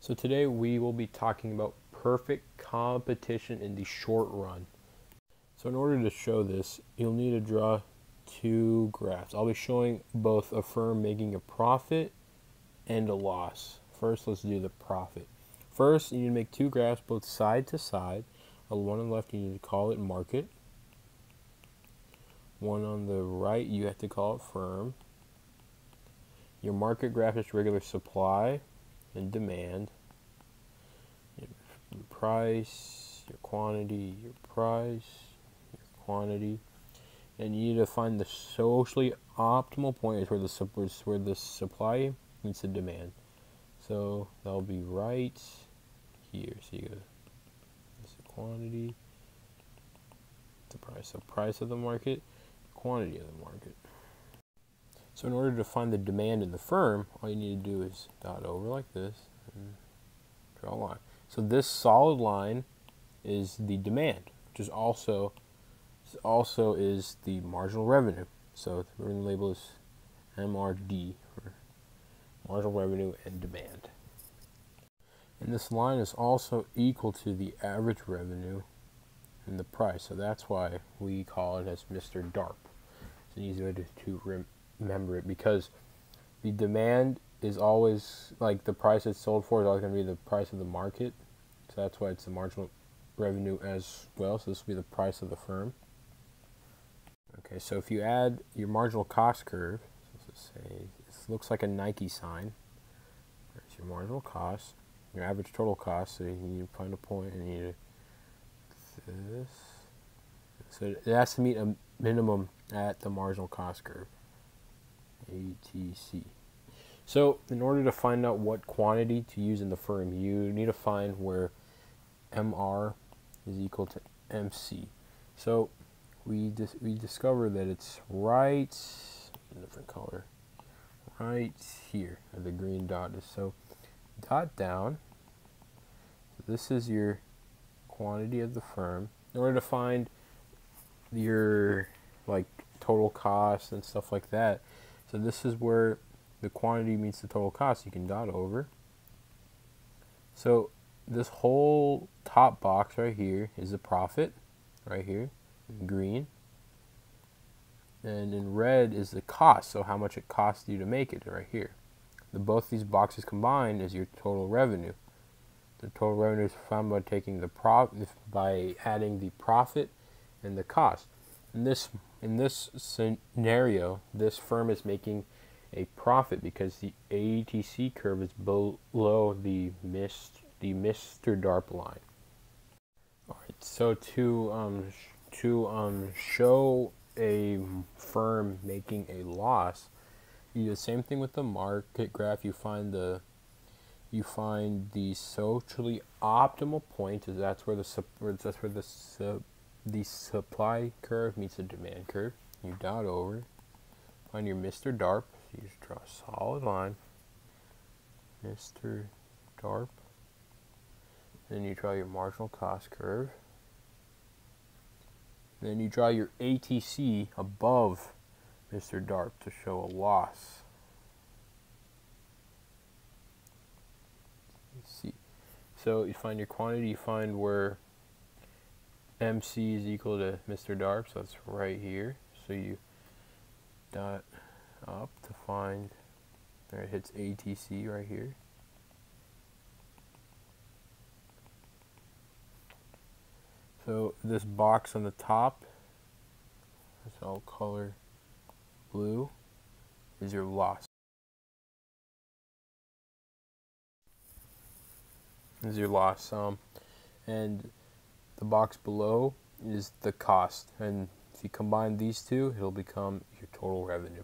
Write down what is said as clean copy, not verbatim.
So today we will be talking about perfect competition in the short run. So in order to show this, you'll need to draw two graphs. I'll be showing both a firm making a profit and a loss. First, let's do the profit. First, you need to make two graphs both side to side. One on the left, you need to call it market. One on the right, you have to call it firm. Your market graph is regular supply and demand. Your price, your quantity, your price, your quantity. And you need to find the socially optimal point is where the supply meets the demand. So that'll be right here. So you go, this is the quantity, the price. So price of the market, quantity of the market. So in order to find the demand in the firm, all you need to do is dot over like this and draw a line. So this solid line is the demand, which is also is the marginal revenue. So we're going to label this MRD for marginal revenue and demand. And this line is also equal to the average revenue and the price. So that's why we call it as Mr. DARP. It's an easy way to remember it, because the demand is always, like, the price it's sold for is always going to be the price of the market. So that's why it's the marginal revenue as well. So this will be the price of the firm. Okay, so if you add your marginal cost curve, so let's say this looks like a Nike sign. There's your marginal cost, your average total cost. So you need to find a point, and you need this. So it has to meet a minimum at the marginal cost curve, ATC. So in order to find out what quantity to use in the firm, you need to find where MR is equal to MC. So we discover that it's right, a different color, right here, where the green dot is. So dot down. So this is your quantity of the firm. In order to find your, like, total cost and stuff like that, so this is where the quantity meets the total cost. You can dot over. So this whole top box right here is the profit, right here, in green. And in red is the cost, so how much it costs you to make it, right here. Both these boxes combined is your total revenue. The total revenue is found by taking by adding the profit and the cost. In this scenario, this firm is making a profit because the ATC curve is below the Mr. DARP line. All right, so to show a firm making a loss, you do the same thing with the market graph. You find the socially optimal point, is that's where the supply curve meets the demand curve. You dot over, find your Mr. DARP. So you just draw a solid line, Mr. DARP. Then you draw your marginal cost curve. Then you draw your ATC above Mr. DARP to show a loss. See, so you find your quantity. You find where MC is equal to Mr. DARP, so that's right here. So you dot up to find, there it hits ATC right here. So this box on the top, that's all color blue, is your loss. Is your loss. And the box below is the cost. And if you combine these two, it'll become your total revenue.